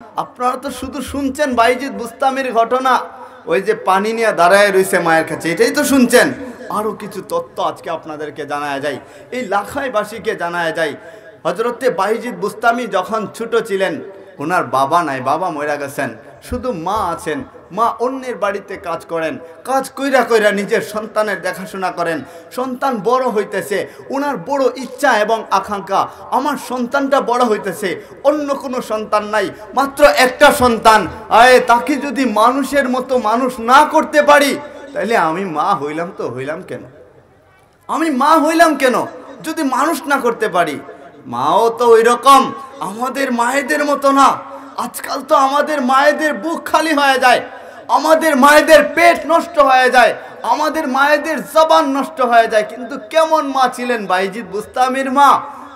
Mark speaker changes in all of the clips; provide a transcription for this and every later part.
Speaker 1: আপনারা তো শুধু শুনছেন বাইজিদ বুস্তামির ঘটনা, ওই যে পানি নিয়ে দাঁড়ায় রয়েছে মায়ের কাছে, এটাই তো শুনছেন। আরও কিছু তথ্য আজকে আপনাদেরকে জানায়া যায়, এই লাখাইবাসীকে জানায়া যায়। হজরতে বাইজিদ বুস্তামি যখন ছোট ছিলেন, ওনার বাবা নাই, বাবা মরে গেছেন, শুধু মা আছেন। মা অন্যের বাড়িতে কাজ করেন, কাজ কইরা কইরা নিজের সন্তানের দেখাশোনা করেন। সন্তান বড় হইতেছে, ওনার বড় ইচ্ছা এবং আকাঙ্ক্ষা, আমার সন্তানটা বড় হইতেছে, অন্য কোনো সন্তান নাই, মাত্র একটা সন্তান। তাকে যদি মানুষের মতো মানুষ না করতে পারি, তাহলে আমি মা হইলাম তো হইলাম কেন? আমি মা হইলাম কেন যদি মানুষ না করতে পারি? মাও তো ওই রকম আমাদের মায়েদের মতো না। আজকাল তো আমাদের মায়েদের বুক খালি হয়ে যায়, আমাদের মায়েদের পেট নষ্ট হয়ে যায়, আমাদের মায়েদের জবান নষ্ট হয়ে যায়। কিন্তু কেমন মা ছিলেন বাইজিদ বুস্তামির মা?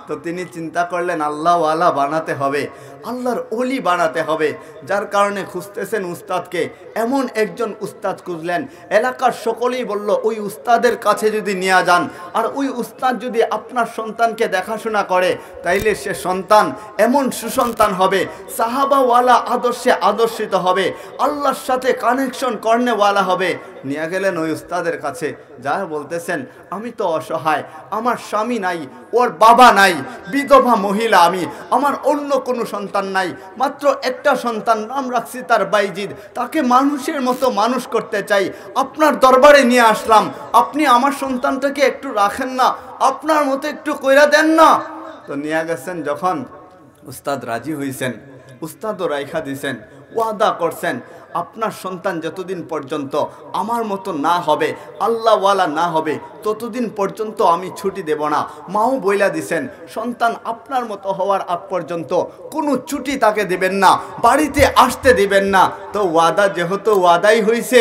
Speaker 1: তো তিনি চিন্তা করলেন আল্লাহওয়ালা বানাতে হবে, আল্লাহর ওলি বানাতে হবে। যার কারণে খুঁজতেছেন উস্তাদকে, এমন একজন উস্তাদ খুঁজলেন। এলাকার সকলেই বলল ওই উস্তাদের কাছে যদি নিয়ে যান, আর ওই উস্তাদ যদি আপনার সন্তানকে দেখাশোনা করে, তাইলে সে সন্তান এমন সুসন্তান হবে, সাহাবাওয়ালা আদর্শে আদর্শিত হবে, আল্লাহর সাথে কানেকশন কর্নেওয়ালা হবে। নিয়ে গেলেন ওই উস্তাদের কাছে। যা বলতেছেন, আমি তো অসহায়, আমার স্বামী নাই, ওর বাবা নাই, বিধবা মহিলা আমি, আমার অন্য কোনো সন্তান নাই, মাত্র একটা সন্তান, নাম রাখছি তার বাইজিদ। তাকে মানুষের মতো মানুষ করতে চাই, আপনার দরবারে নিয়ে আসলাম, আপনি আমার সন্তানটাকে একটু রাখেন না, আপনার মতো একটু কইরা দেন না। তো নিয়ে গেছেন যখন, উস্তাদ রাজি হয়েছেন, উস্তাদও রাইখা দিছেন, ওয়াদা করছেন, আপনার সন্তান যতদিন পর্যন্ত আমার মতো না হবে, আল্লাহওয়ালা না হবে, ততদিন পর্যন্ত আমি ছুটি দেব না। মাও বইলা দিছেন, সন্তান আপনার মতো হওয়ার আগ পর্যন্ত কোনো ছুটি তাকে দিবেন না, বাড়িতে আসতে দিবেন না। তো ওয়াদা যেহেতু ওয়াদাই হয়েছে,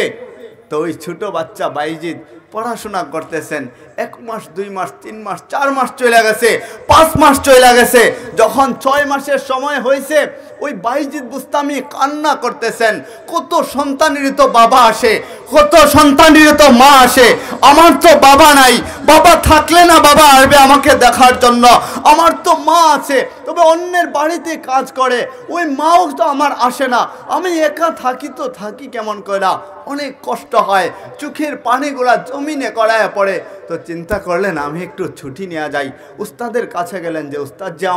Speaker 1: তো ওই ছোটো বাচ্চা বাইজিদ পড়াশোনা করতেছেন। 1 মাস 2 মাস 3 মাস 4 মাস চলে গেছে, 5 মাস চলে গেছে। যখন 6 মাসের সময় হয়েছে, ওই বাইজিদ বুস্তামি কান্না করতেছেন, কত সন্তানেরই তো বাবা আসে, কত সন্তানেরই তো মা আসে, আমার তো বাবা নাই, বাবা থাকলে না বাবা আসবে আমাকে দেখার জন্য, আমার তো মা আছে তবে অন্যের বাড়িতে কাজ করে, ওই মাও তো আমার আসে না, আমি একা থাকি তো থাকি কেমন করে, অনেক কষ্ট হয়, চোখের পানিগুলা জমিনে কড়ায় পড়ে। তো চিন্তা করলেন আমি একটু ছুটি নিয়ে যাই। উস্তাদের কাছে গেলেন যে উস্তাদ যে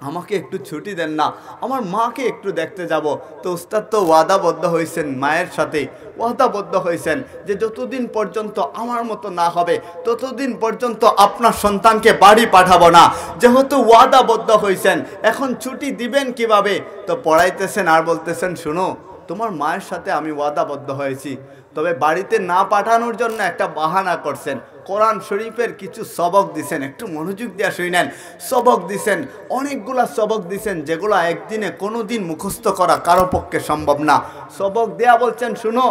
Speaker 1: আমাকে একটু ছুটি দেন না, আমার মাকে একটু দেখতে যাব। তো উস্তাদ তো ওয়াদাবদ্ধ হয়েছেন, মায়ের সাথে ওয়াদাবদ্ধ হয়েছেন যে যতদিন পর্যন্ত আমার মতো না হবে, ততদিন পর্যন্ত আপনার সন্তানকে বাড়ি পাঠাবো না। যেহেতু ওয়াদাবদ্ধ হয়েছেন, এখন ছুটি দিবেন কিভাবে? তো পড়াইতেছেন আর বলতেছেন, শুনো, তোমার মায়ের সাথে আমি ওয়াদাবদ্ধ হয়েছি, তবে বাড়িতে না পাঠানোর জন্য একটা বাহানা করছেন। কোরআন শরীফের কিছু সবক দিছেন, একটু মনোযোগ দিয়ে শুনেন। সবক দিছেন, অনেকগুলা সবক দিছেন, যেগুলো একদিনে কোনো দিন মুখস্থ করা কারো পক্ষে সম্ভব না। সবক দেয়া বলছেন, শুনো,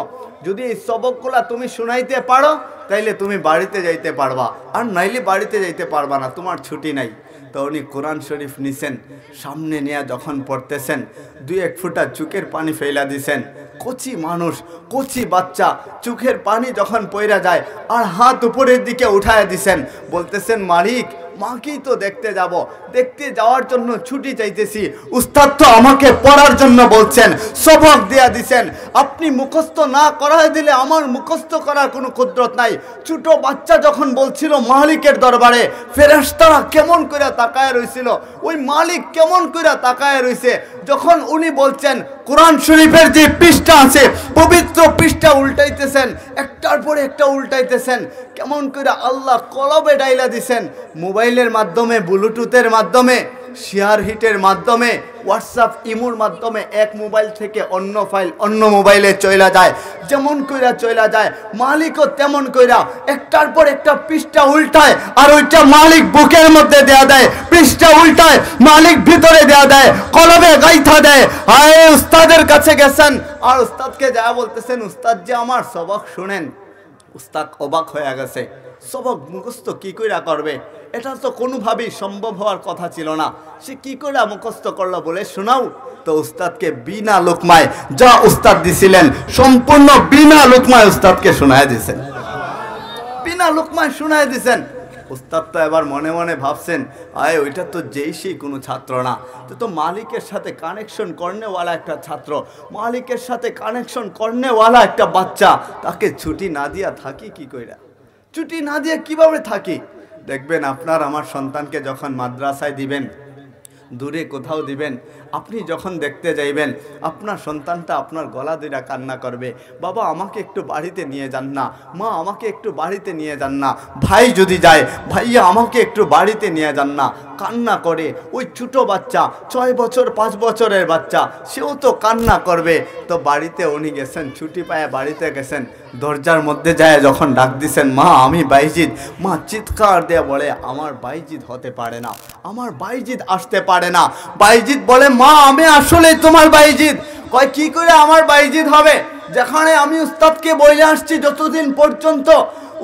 Speaker 1: যদি এই সবকগুলা তুমি শুনাইতে পারো, তাইলে তুমি বাড়িতে যাইতে পারবা, আর নাইলে বাড়িতে যাইতে পারবা না, তোমার ছুটি নাই। তো উনি কোরআন শরীফ নিছেন, সামনে নিয়ে যখন পড়তেছেন, 2-1 ফোঁটা চোখের পানি ফেলা দিছেন। কচি মানুষ, কচি বাচ্চা, চোখের পানি যখন পইরা যায়, আর হাত উপরের দিকে উঠায় দিছেন, বলতেছেন, মালিক, মাকেই তো দেখতে যাব, দেখতে যাওয়ার জন্য ছুটি চাইতেছি, উস্তাদ তো আমাকে পড়ার জন্য বলছেন, সবক দেয়া দিছেন, আপনি মুখস্থ না করায় দিলে আমার মুখস্থ করার কোনো কুদরত নাই। ছোট বাচ্চা যখন বলছিল মালিকের দরবারে, ফেরেশতারা কেমন করে তাকায় রইছিল, ওই মালিক কেমন করে তাকায় রইছে, যখন উনি বলছেন কোরআন শরীফের যে পৃষ্ঠা আছে, পবিত্র পৃষ্ঠা উল্টাইতেছেন, একটার পরে একটা উল্টাইতেছেন, কেমন করে আল্লাহ কলবে ডাইলা দিছেন। মোবাইলের মাধ্যমে, ব্লুটুথের মাধ্যমে, শেয়ার হিটের মাধ্যমে, হোয়াটসঅ্যাপ ইমোর মাধ্যমে এক মোবাইল থেকে অন্য ফাইল অন্য মোবাইলে চলে যায়, যেমন কইরা চলে যায়। মালিকও তেমন কইরা একটার পর একটা পৃষ্ঠা উল্টায়, আর ওইটা মালিক বুকের মধ্যে দেয়া দেয়, পৃষ্ঠা উল্টায় মালিক ভিতরে দেয়া দেয়, কলবে গাইথা দেয়। হায়, উস্তাদের কাছে গেছেন, আর উস্তাদকে যা বলতেছেন, উস্তাদ যে আমার সবক শুনেন। উস্তাদ অবাক হয়ে গেছে, সবক মুখস্থ কি কইরা করবে, এটা তো কোনোভাবেই সম্ভব হওয়ার কথা ছিল না, সে কি করে মুখস্থ করলো, বলে শোনাও। তো উস্তাদকে বিনা লোকমায় যা উস্তাদ দিছিলেন, সম্পূর্ণ বিনা লোকমায় উস্তাদকে শোনায় দিয়েছেন, বিনা লোকমায় শোনায় দিয়েছেন। উস্তাদ তো এবার মনে মনে ভাবছেন, আয় ওইটা তো যেই সেই কোনো ছাত্র না, তো মালিকের সাথে কানেকশন করনেওয়ালা একটা ছাত্র, মালিকের সাথে কানেকশন করনেওয়ালা একটা বাচ্চা, তাকে ছুটি না দিয়া থাকি কি কইরা? ছুটি না দিয়ে কিভাবে থাকি? দেখবেন আপনার আমার সন্তানকে যখন মাদ্রাসায় দিবেন, দূরে কোথাও দিবেন, আপনি যখন দেখতে যাইবেন আপনার সন্তানটা আপনার গলা ধরে কান্না করবে, বাবা আমাকে একটু বাড়িতে নিয়ে যান না, মা আমাকে একটু বাড়িতে নিয়ে যান না, ভাই যদি যায় ভাইয়া আমাকে একটু বাড়িতে নিয়ে যান না, কান্না করে। ওই ছোটো বাচ্চা 6 বছর 5 বছরের বাচ্চা, সেও তো কান্না করবে। তো বাড়িতে উনি গেছেন, ছুটি পায় বাড়িতে গেছেন, দরজার মধ্যে যায় যখন ডাক দিছেন, মা আমি বাইজিদ, মা চিৎকার দিয়ে বলে আমার বাইজিদ হতে পারে না, আমার বাইজিদ আসতে পারে না। বাইজিদ বলে মা আমি আসলে তোমার বাইজিদ। কয় কি করে আমার বাইজিদ হবে? যেখানে আমি উস্তাদকে বলে আসছি যতদিন পর্যন্ত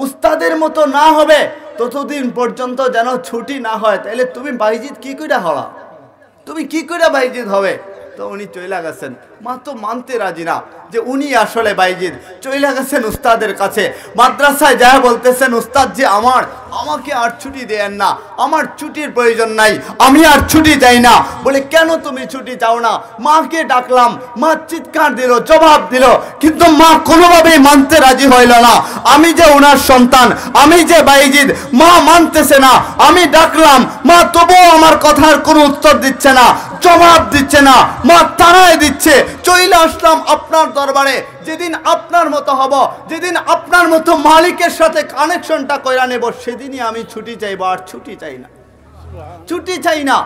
Speaker 1: উস্তাদের মতো না হবে ততদিন পর্যন্ত যেন ছুটি না হয়, তাইলে তুমি বাইজিদ কি করে হলা? তুমি কি করে বাইজিদ হবে? তো উনি চইলা গেছেন, মা তো মানতে রাজি না যে উনি আসলে বাইজিদ। চইলা গেছেন উস্তাদের কাছে, মাদ্রাসায় যা বলতেছেন, উস্তাদ যে আমাকে আর ছুটি দেন না, আমার ছুটির প্রয়োজন নাই, আমি আর ছুটি চাই না। বলে কেন তুমি ছুটি চাও না? মাকে ডাকলাম, মা চিৎকার দিল, জবাব দিল, কিন্তু মা কোনোভাবেই মানতে রাজি হইল না। আমি যে ওনার সন্তান, আমি যে বাইজিদ, মা মানতেছে না। আমি ডাকলাম, মা তবুও আমার কথার কোনো উত্তর দিচ্ছে না, জবাব দিচ্ছে না, মা তাড়ায় দিচ্ছে। চইলে আসলাম আপনার দরবারে, যেদিন আপনার মতো হব, যেদিন আপনার মতো মালিকের সাথে কানেকশনটা কইরা নেব, সেদিনই আমি ছুটি চাইব, আর ছুটি চাই না, ছুটি চাই না।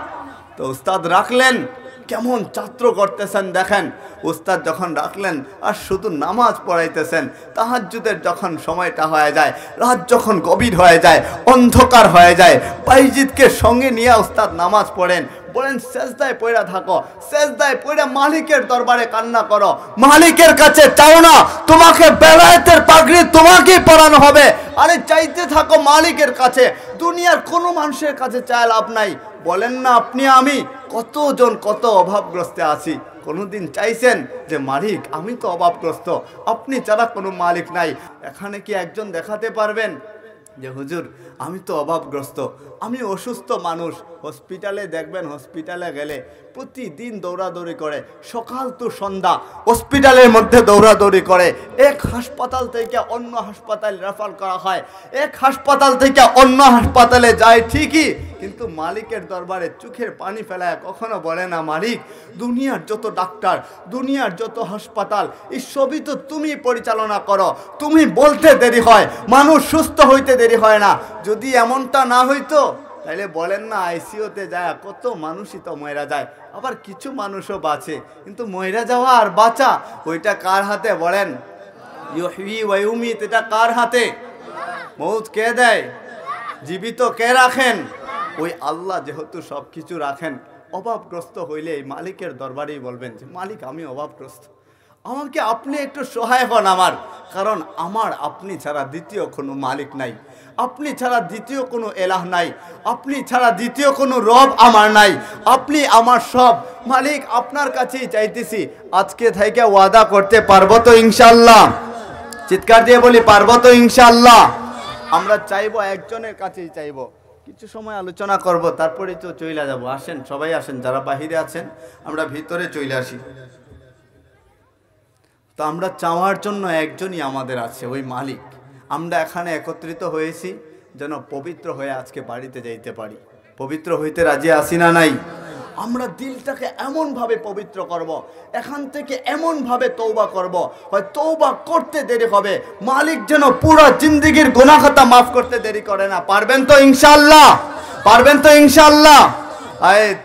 Speaker 1: তো উস্তাদ রাখলেন, কেমন ছাত্র করতেছেন দেখেন। উস্তাদ যখন রাখলেন আর শুধু নামাজ পড়াইতেছেন, তাহাজ্জুদের যখন সময়টা হয়ে যায়, রাত যখন গভীর হয়ে যায়, অন্ধকার হয়ে যায়, বাইজিদকে সঙ্গে নিয়ে উস্তাদ নামাজ পড়েন। বলেন সেজদায় পড়া থাকো, সেজদায় পড়া মালিকের দরবারে কান্না করো, মালিকের কাছে চাও না তোমাকে বেলায়েতের পাগড়ি তোমাকেই পরানো হবে, আরে চাইতে থাকো মালিকের কাছে, দুনিয়ার কোনো মানুষের কাছে চায় লাভ নাই। বলেন না আপনি আমি কতজন কত অভাবগ্রস্তে আছি, কোনোদিন চাইছেন যে মালিক আমি তো অভাবগ্রস্ত, আপনি ছাড়া কোনো মালিক নাই? এখানে কি একজন দেখাতে পারবেন যে হুজুর আমি তো অভাবগ্রস্ত, আমি অসুস্থ মানুষ? হসপিটালে দেখবেন, হসপিটালে গেলে প্রতিদিন দৌড়াদৌড়ি করে, সকাল তো সন্ধ্যা হসপিটালের মধ্যে দৌড়াদৌড়ি করে। এক হাসপাতাল থেকে অন্য হাসপাতালে রেফার করা হয়, এক হাসপাতাল থেকে অন্য হাসপাতালে যায় ঠিকই, কিন্তু মালিকের দরবারে চোখের পানি ফেলায় কখনো বলে না, মালিক দুনিয়ার যত ডাক্তার, দুনিয়ার যত হাসপাতাল, এই সবই তো তুমি পরিচালনা করো, তুমি বলতে দেরি হয়, মানুষ সুস্থ হইতে দেরি হয় না। যদি এমনটা না হইতো তাইলে বলেন না আইসিইউতে যায় কত মানুষই তো ময়রা যায়, আবার কিছু মানুষও বাঁচে, কিন্তু ময়রা যাওয়া আর বাঁচা ওইটা কার হাতে বলেন? ইউহয়ী ওয়া ইউমীত, এটা কার হাতে? মৌত কে দেয়, জীবিত কে রাখেন? ওই আল্লাহ যেহেতু সব কিছু রাখেন। অভাবগ্রস্ত হইলে এই মালিকের দরবারেই বলবেন যে মালিক আমি অভাবগ্রস্ত, আমাকে আপনি একটু সহায় হন আমার, কারণ আমার আপনি ছাড়া দ্বিতীয় কোনো মালিক নাই, আপনি ছাড়া দ্বিতীয় কোনো এলাহ নাই, আপনি ছাড়া দ্বিতীয় কোনো রব আমার নাই, আপনি আমার সব। মালিক আপনার কাছেই চাইতেছি, আজকে থেকে ওয়াদা করতে পারবো তো ইনশাআল্লাহ? চিৎকার দিয়ে বলি পারবো তো ইনশাআল্লাহ? আমরা চাইবো, একজনের কাছেই চাইবো, কিছু সময় আলোচনা করব, তারপরে তো চলে যাব। আসেন সবাই আসেন, যারা বাহিরে আছেন আমরা ভিতরে চলে আসি। তো আমরা চাওয়ার জন্য একজনই আমাদের আছে, ওই মালিক। আমরা এখানে একত্রিত হয়েছি যেন পবিত্র হয়ে আজকে বাড়িতে যাইতে পারি। পবিত্র হইতে রাজি আছি না নাই? আমরা দিলটাকে এমনভাবে পবিত্র করব, এখান থেকে এমনভাবে তওবা করব, হয় তওবা করতে দেরি হবে, মালিক যেন পুরো জিন্দেগির গুনাহ খাতা মাফ করতে দেরি করে না। পারবেন তো ইনশাআল্লাহ? পারবেন তো ইনশাআল্লাহ?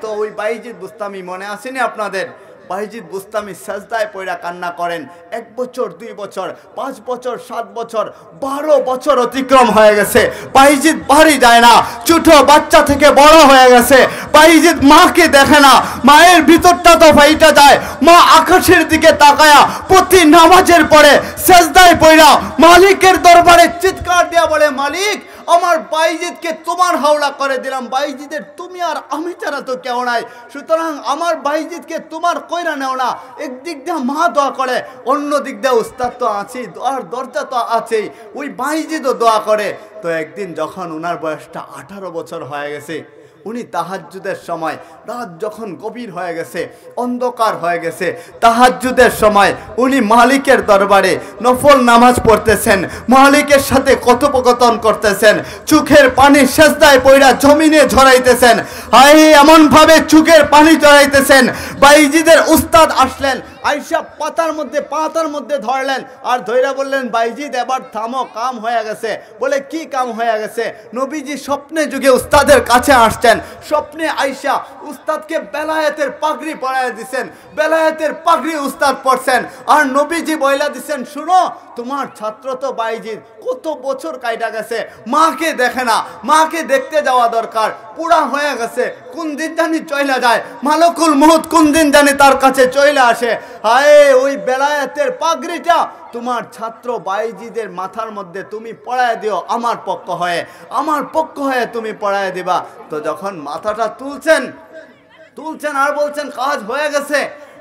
Speaker 1: তো ওই বাইজিদ বুস্তামি মনে আসেনি আপনাদের? বাইজিদ বুস্তামি সাজদায় পড়া কান্না করেন। 1 বছর 2 বছর 5 বছর 7 বছর 12 বছর অতিক্রম হয়ে গেছে, বাইজিদ বাড়ি যায় না, ছোট বাচ্চা থেকে বড় হয়ে গেছে, বাইজিদ মাকে দেখে না, মায়ের ভিতরটা তো ফাইটা যায়। মা আকাশের দিকে তাকায়া প্রতি নামাজের পরে সাজদায় পড়া মালিকের দরবারে চিৎকার দিয়া বলে, মালিক আমার বাইজিদকে তোমার হাওলা করে দিলাম, বাইজিদের তুমি আর আমি ছাড়া তো কেউ নাই, সুতরাং আমার বাইজিদকে তোমার কইরা নেও না। একদিক দিয়ে মা দোয়া করে, অন্য দিক দিয়ে উস্তাদ তো আছেই, দোয়ার দরজা তো আছেই, ওই বাইজিদও দোয়া করে। তো একদিন যখন ওনার বয়সটা 18 বছর হয়ে গেছে, উনি তাহাজ্জুদের সময়, রাত যখন গভীর হয়ে গেছে, অন্ধকার হয়ে গেছে, তাহাজ্জুদের সময় উনি মালিকের দরবারে নফল নামাজ পড়তেছেন, মালিকের সাথে কথোপকথন করতেছেন, চোখের পানি সেজদায় পড়া জমিনে ঝরাইতেছেন। হায়, এমন ভাবে চোখের পানি ঝরাইতেছেন, বাইজিদের উস্তাদ আসলেন, আইসা পাতার মধ্যে ধরলেন, আর ধৈরা বললেন, বাইজিদ এবার থামো, কাম হয়ে গেছে। বলে, কি কাম হয়ে গেছে? নবীজি স্বপ্নে যুগে উস্তাদের কাছে আসছেন, স্বপ্নে আইসা উস্তাদকে বেলায়েতের পাগড়ি পরায় দিছেন, বেলায়েতের পাগড়ি উস্তাদ পড়ছেন, আর নবীজি বইলা দিছেন, শুনো, তোমার ছাত্র তো বাইজিদ কত বছর কাইটা গেছে, মাকে দেখে না, মাকে দেখতে যাওয়া দরকার, পুরা হয়ে গেছে, কোন দিন জানি চইলা যায়, মালকুল মউত কোন দিন জানি তার কাছে চইলা আসে। হায়, ওই বেলায়েতের পাগড়িটা তোমার ছাত্র বাইজিদের মাথার মধ্যে তুমি পড়ায় দিও, আমার পক্ষ হয়ে তুমি পড়ায় দিবা। তো যখন মাথাটা তুলছেন আর বলছেন কাজ হয়ে গেছে,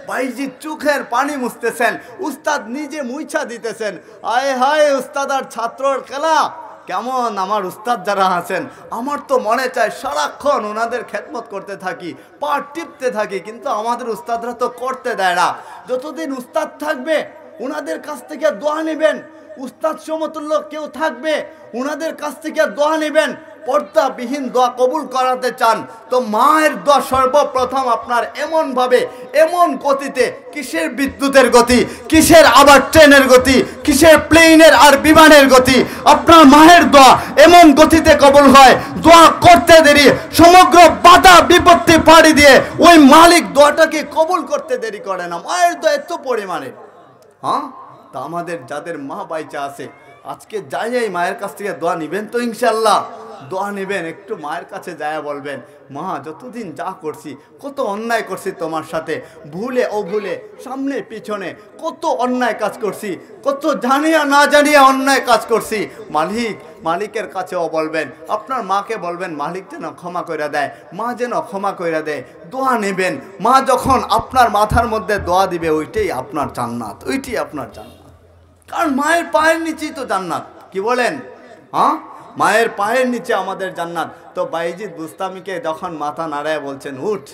Speaker 1: বাইজিদ চোখের পানি মুছতেছেন, উস্তাদ নিজে মুইছা দিতেছেন। আয় হায়, উস্তাদ আর ছাত্রর খেলা কেমন! আমার উস্তাদ যারা আছেন, আমার তো মনে চায় সারাক্ষণ ওনাদের খেদমত করতে থাকি, পা টিপতে থাকি, কিন্তু আমাদের উস্তাদরা তো করতে দেয় না। যতদিন উস্তাদ থাকবে ওনাদের কাছ থেকে দোয়া নেবেন, উস্তাদ সমতুল্য কেউ থাকবে ওনাদের কাছ থেকে দোয়া নেবেন। পর্দাবিহীন দোয়া কবুল করাতে চান তো মায়ের দোয়া সর্বপ্রথম আপনার এমন ভাবে, এমন গতিতে, কিসের বিদ্যুতের গতি, কিসের আবার ট্রেনের গতি, কিসের প্লেনের আর বিমানের গতি, আপনার মায়ের দোয়া এমন গতিতে কবুল হয়, দোয়া করতে দেরি, সমগ্র বাধা বিপত্তি পাড়ি দিয়ে ওই মালিক দোয়াটাকে কবুল করতে দেরি করে না। মায়ের দোয়া এত পরিমাণে। হ্যাঁ, তা আমাদের যাদের মা বাইচা আছে, আজকে যাই মায়ের কাছ থেকে দোয়া নিবেন তো ইনশাল্লাহ, দোয়া নেবেন, একটু মায়ের কাছে যায় বলবেন, মা যতদিন যা করছি, কত অন্যায় করছি তোমার সাথে, ভুলে ও ভুলে, সামনে পিছনে কত অন্যায় কাজ করছি, কত জানিয়া না জানিয়া অন্যায় কাজ করছি, মালিকের কাছেও বলবেন, আপনার মাকে বলবেন মালিক যেন ক্ষমা করে দেয়, মা যেন ক্ষমা করে দেয়। দোয়া নেবেন, মা যখন আপনার মাথার মধ্যে দোয়া দিবে, ওইটাই আপনার জান্নাত, ওইটাই আপনার জান্নাত। কারণ মায়ের পায়ের নিচেই তো জান্নাত, কি বলেন? হ্যাঁ, মায়ের পায়ের নিচে আমাদের জান্নাত। তো বাইজিদ বুস্তামিকে যখন মাথা নাড়ায় বলছেন উঠ,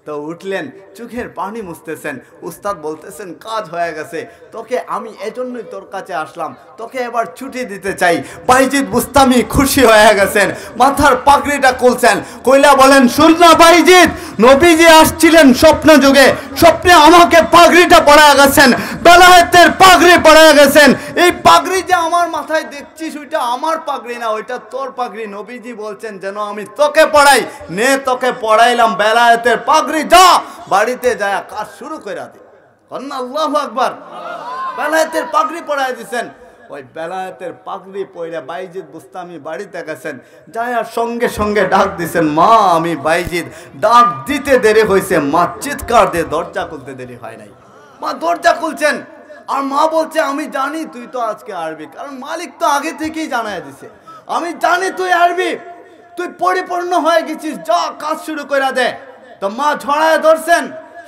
Speaker 1: তো উঠলেন, চোখের পানি মুছতেছেন, উস্তাদ বলতেছেন কাজ হয়ে গেছে, তোকে আমি এজন্যই তোর কাছে আসলাম, তোকে এবার ছুটি দিতে চাই। বাইজিদ বুস্তামি খুশি হয়ে গেছেন, মাথার পাগড়িটা খুলছেন, কইলা বলেন, শুন না বাইজিদ, নবীজি আসছিলেন স্বপ্ন যুগে, স্বপ্নে আমাকে পাগড়িটা পরায় গেছেন, বেলায়েতের পাগড়ি পরায় গেছেন। এই পাগড়ি যে আমার মাথায় দেখছিস, ওইটা আমার পাগড়ি না, ওইটা তোর পাগড়ি। নবীজি বলছেন যেন আমি তোকে পড়াই, নে তোকে পড়াইলাম বেলায়েতের পাগড়ি, যা বাড়িতে যায় কাজ শুরু করে দে। আল্লাহু আকবার। বেলায়েতের পাগড়ি পরায় দিছেন। ওই বেলায়েতের পাগড়ি পরে বাইজিদ বুস্তামি বাড়িতে গেছেন, যায় সঙ্গে সঙ্গে ডাক দিছেন, মা আমি বাইজিদ। ডাক দিতে দেরি হয়েছে, মা চিৎকার দিয়ে দরজা খুলতে দেরি হয় নাই। মা দরজা খুলছেন, আর মা বলছে, আমি জানি তুই তো আজকে আসবি, কারণ মালিক তো আগে থেকেই জানায় দিছে, আমি জানি তুই আসবি, তুই পরিপূর্ণ হয়ে গেছিস, যা কাজ শুরু করে দে। তো মা ঝড়ায় ধরছেন,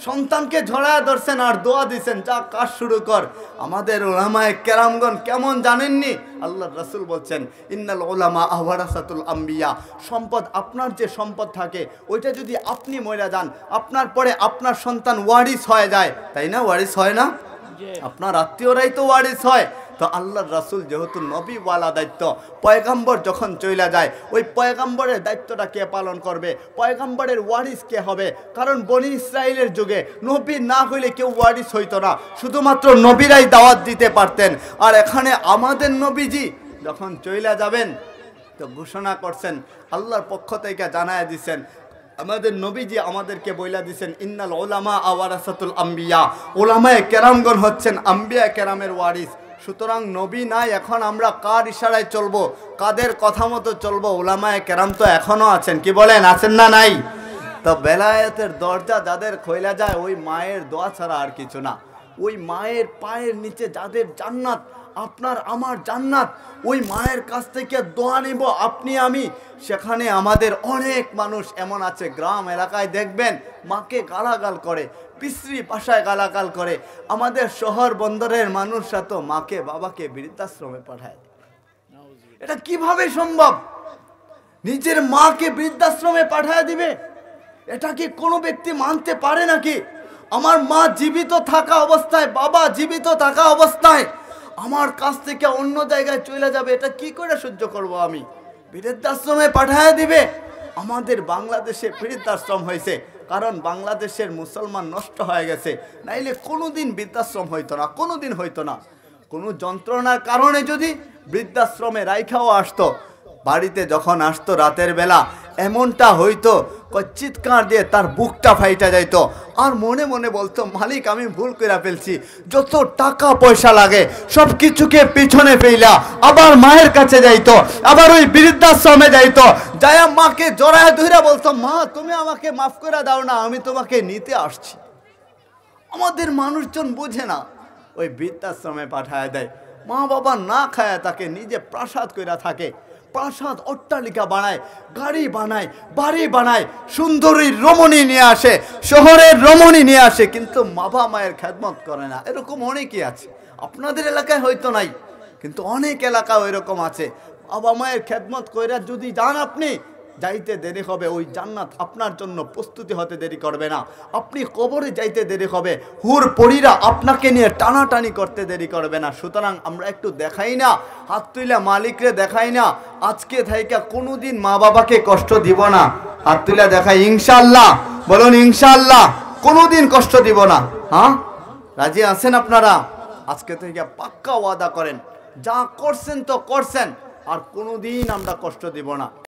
Speaker 1: সন্তানকে ঝড়ায় ধরছেন, আর দোয়া দিছেন, যা কাজ শুরু কর। আমাদের উলামায়ে কেরামগণ কেমন জানেননি? আল্লাহ রাসূল বলছেন, ইন্নাল উলামা ওয়ারাসাতুল আম্বিয়া। সম্পদ, আপনার যে সম্পদ থাকে, ওইটা যদি আপনি মরে যান, আপনার পরে আপনার সন্তান ওয়ারিস হয়ে যায়, তাই না? ওয়ারিস হয় না? আপনার আত্মীয়রাই তো ওয়ারিস হয়। তো আল্লাহর রাসূল যেহেতু নবীওয়ালা দায়িত্ব, পয়গাম্বর যখন চলে যায়, ওই পয়গাম্বরের দায়িত্বটা কে পালন করবে? পয়গাম্বরের ওয়ারিস কে হবে? কারণ বনি ইসরাইলের যুগে নবী না হইলে কেউ ওয়ারিস হইতো না, শুধুমাত্র নবীরাই দাওয়াত দিতে পারতেন। আর এখানে আমাদের নবীজি যখন চলে যাবেন, তো ঘোষণা করছেন, আল্লাহর পক্ষ থেকে জানায় দিছেন, আমাদের নবীজি আমাদেরকে বইলা দিছেন, ইন্নাল উলামা ওয়ারাসাতুল আম্বিয়া। উলামায়ে কেরামগণ হচ্ছেন আম্বিয়া কেরামের ওয়ারিস। সুতরাং নবী নাই, এখন আমরা কার ইশারায় চলবো, কাদের কথা মতো চলবো? উলামায়ে কেরাম তো এখনো আছেন, কি বলেন, আছেন না নাই? তো বেলায়েতের দরজা যাদের খোলা যায়, ওই মায়ের দোয়া ছাড়া আর কিছু না। ওই মায়ের পায়ের নিচে যাদের জান্নাত, আপনার আমার জান্নাত, ওই মায়ের কাছ থেকে দোয়া নিব আপনি আমি। সেখানে আমাদের অনেক মানুষ এমন আছে, গ্রাম এলাকায় দেখবেন মাকে গালাগাল করে, বিশ্রী ভাষায় গালাগাল করে। আমাদের শহর বন্দরের মানুষরা তো মাকে বাবাকে বৃদ্ধাশ্রমে পাঠায়। এটা কিভাবে সম্ভব? নিজের মাকে বৃদ্ধাশ্রমে পাঠায় দিবে? এটা কি কোনো ব্যক্তি মানতে পারে নাকি? আমার মা জীবিত থাকা অবস্থায়, বাবা জীবিত থাকা অবস্থায় আমার কাছ থেকে অন্য জায়গায় চলে যাবে, এটা কি করে সহ্য করব আমি? বৃদ্ধাশ্রমে পাঠায় দিবে? আমাদের বাংলাদেশে বৃদ্ধাশ্রম হয়েছে কারণ বাংলাদেশের মুসলমান নষ্ট হয়ে গেছে, নাইলে কোনোদিন বৃদ্ধাশ্রম হইতো না, কোনোদিন হইতো না। কোনো যন্ত্রণার কারণে যদি বৃদ্ধাশ্রমে রাইখাও আসতো, বাড়িতে যখন আসতো রাতের বেলা এমনটা হইতো চিৎকার দিয়ে তার বুকটা ফাইটা যাইতো, আর মনে মনে বলতো মালিক আমি ভুল করে ফেলছি। যত টাকা পয়সা লাগে সব কিছুকে পিছনে ফেলা আবার মায়ের কাছে যাইতো, আবার ওই বৃদ্ধাশ্রমে যাইতো, যায়া মাকে জড়ায় ধরে বলতো মা তুমি আমাকে মাফ করে দাও না, আমি তোমাকে নিতে আসছি। আমাদের মানুষজন বুঝে না, ওই বৃদ্ধাশ্রমে পাঠায় দেয়। মা বাবা না খায় তাকে নিজে প্রাসাদ কইরা থাকে, প্রাসাদ অট্টালিকা বানায়, গাড়ি বানায়, বাড়ি বানায়, সুন্দরী রমণী নিয়ে আসে, শহরের রমণী নিয়ে আসে, কিন্তু বাবা মায়ের খেদমত করে না। এরকম অনেকেই আছে, আপনাদের এলাকায় হয়তো নাই কিন্তু অনেক এলাকা ওইরকম আছে। বাবা মায়ের খেদমত কইরা যদি যান আপনি, যাইতে দেরি হবে, ওই জান্নাত আপনার জন্য প্রস্তুতি হতে দেরি করবে না। আপনি কবরে যাইতে দেরি হবে, হুর পরীরা আপনাকে নিয়ে টানাটানি করতে দেরি করবে না। সুতরাং আমরা একটু দেখাই না, হাত তুইলা মালিকরে দেখাই না, আজকে থাইকা কোনোদিন মা বাবাকে কষ্ট দিব না। হাত তুইলা দেখাই ইনশাআল্লাহ, বলুন ইনশাআল্লাহ, কোনোদিন কষ্ট দিব না। হ্যাঁ, রাজি আছেন আপনারা? আজকে থেকে পাক্কা ওয়াদা করেন, যা করছেন তো করছেন, আর কোনোদিন আমরা কষ্ট দিব না।